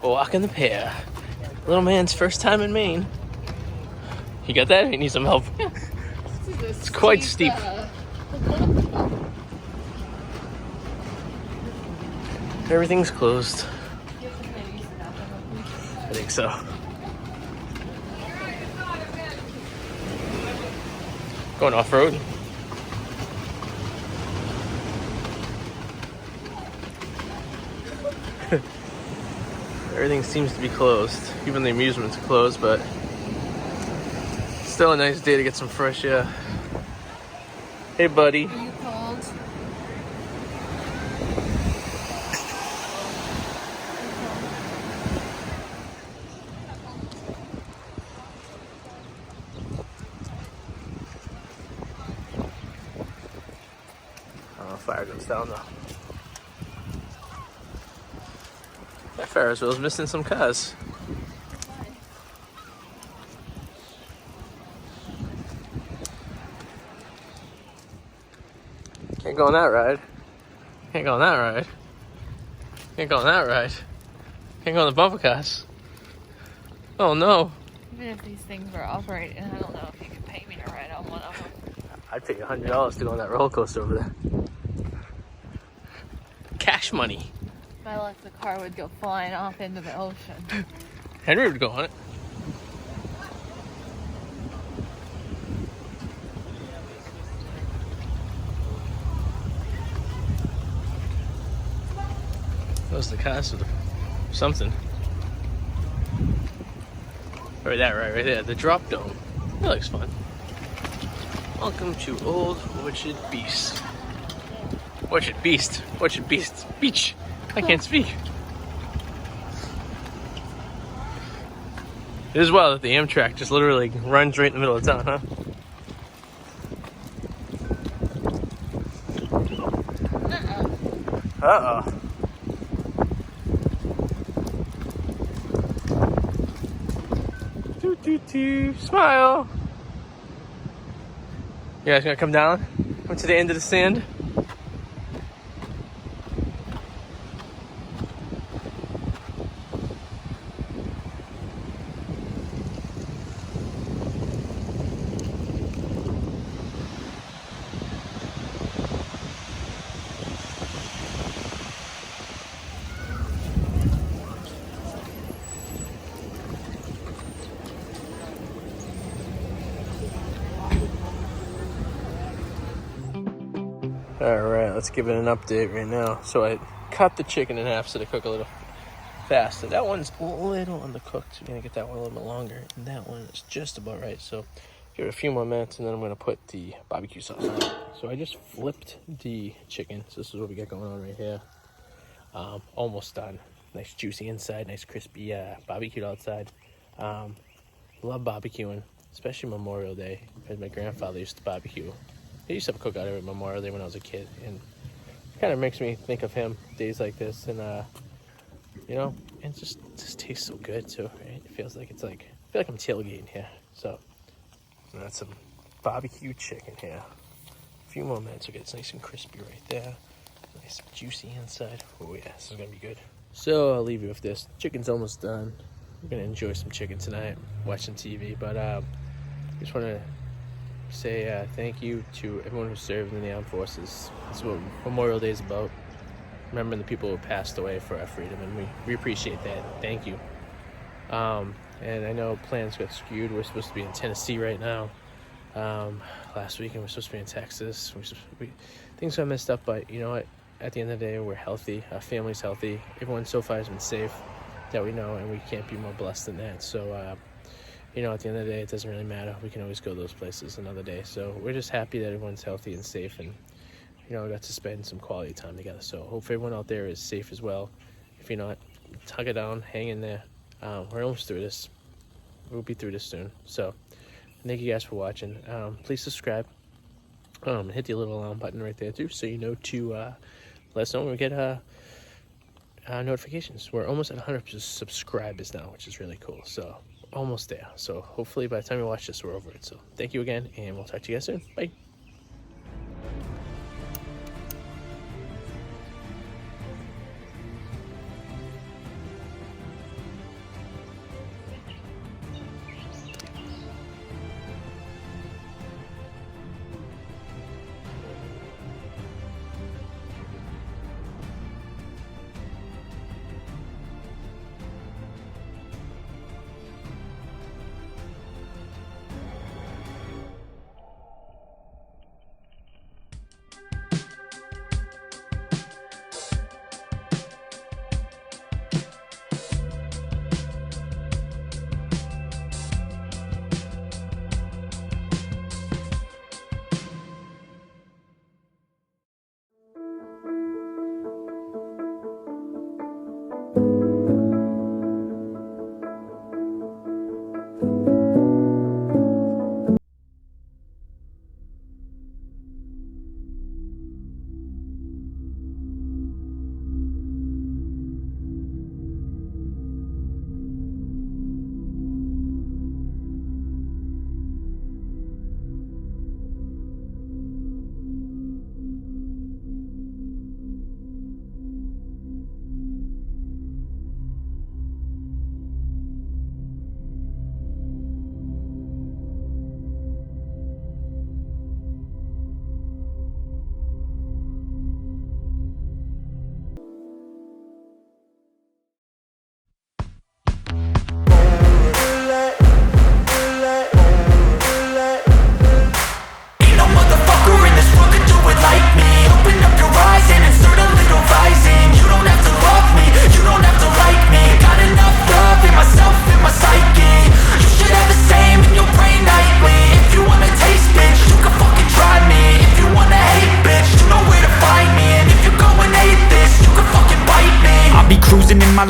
Walking the pair. Little man's first time in Maine. You got that? You need some help. It's quite steep. Everything's closed. I think so. Going off-road. Everything seems to be closed. Even the amusement's closed, but still a nice day to get some fresh air. Hey, buddy. Are you cold? Oh, fire goes down though. That Ferris wheel's missing some cars. Can't go on that ride. Can't go on that ride. Can't go on that ride. Can't go on the bumper cars. Oh no. Even if these things were operating, I don't know if you could pay me to ride on one of them. I'd pay $100 to go on that roller coaster over there. Cash money. By luck, the car would go flying off into the ocean. Henry would go on it. Those are the cars of something. Or that right there, the drop dome. That looks fun. Welcome to Old Orchard Beast. Orchard Beast. Orchard Beast. Beach. I can't speak. It is wild that the Amtrak just literally runs right in the middle of town, huh? Uh-oh. Doo-doo-doo. Smile. You guys gonna come down? Come to the end of the sand? Alright, let's give it an update right now. So I cut the chicken in half so they cook a little faster. That one's a little undercooked, so we're going to get that one a little bit longer. And that one is just about right. So give it a few more minutes and then I'm going to put the barbecue sauce on it. So I just flipped the chicken. So this is what we got going on right here. Almost done. Nice juicy inside, nice crispy barbecued outside. Love barbecuing, especially Memorial Day, because my grandfather used to barbecue. He used to have a cookout every Memorial Day when I was a kid, and it kind of makes me think of him, days like this, and you know, it just tastes so good too, right? It feels like I feel like I'm tailgating here. So that's some barbecue chicken here. A few more minutes, okay, it's nice and crispy right there. Nice juicy inside. Oh yeah, this is gonna be good. So I'll leave you with this. Chicken's almost done. We're gonna enjoy some chicken tonight, watching TV, but just want to say thank you to everyone who served in the armed forces. That's what Memorial Day is about. Remembering the people who passed away for our freedom, and we appreciate that. Thank you. And I know plans got skewed. We're supposed to be in Tennessee right now. Last weekend we're supposed to be in Texas. Things got messed up, but you know what? At the end of the day, we're healthy. Our family's healthy. Everyone so far has been safe that we know, and we can't be more blessed than that. So you know, at the end of the day, it doesn't really matter. We can always go those places another day. So we're just happy that everyone's healthy and safe, and you know, we got to spend some quality time together. So hopefully everyone out there is safe as well. If you're not, tug it down, hang in there. We're almost through this. We'll be through this soon. So thank you guys for watching. Please subscribe. Hit the little alarm button right there too, so you know to let us know when we get notifications. We're almost at 100 subscribers now, which is really cool. So almost there. So hopefully by the time you watch this, we're over it. So thank you again, and we'll talk to you guys soon. Bye.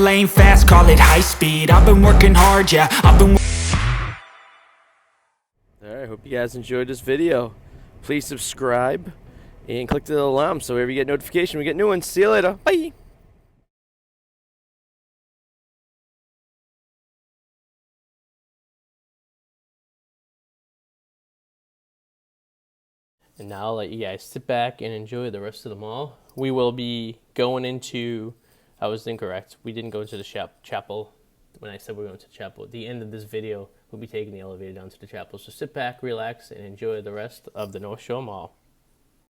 lane fast, call it high speed. I've been working hard, yeah, I've been. Alright, hope you guys enjoyed this video. Please subscribe and click the alarm so whenever you get notification, we get new ones. See you later. Bye. And now I'll let you guys sit back and enjoy the rest of the mall. We will be going into, I was incorrect, we didn't go into the chapel when I said we're going to the chapel. At the end of this video, we'll be taking the elevator down to the chapel. So sit back, relax, and enjoy the rest of the North Shore Mall.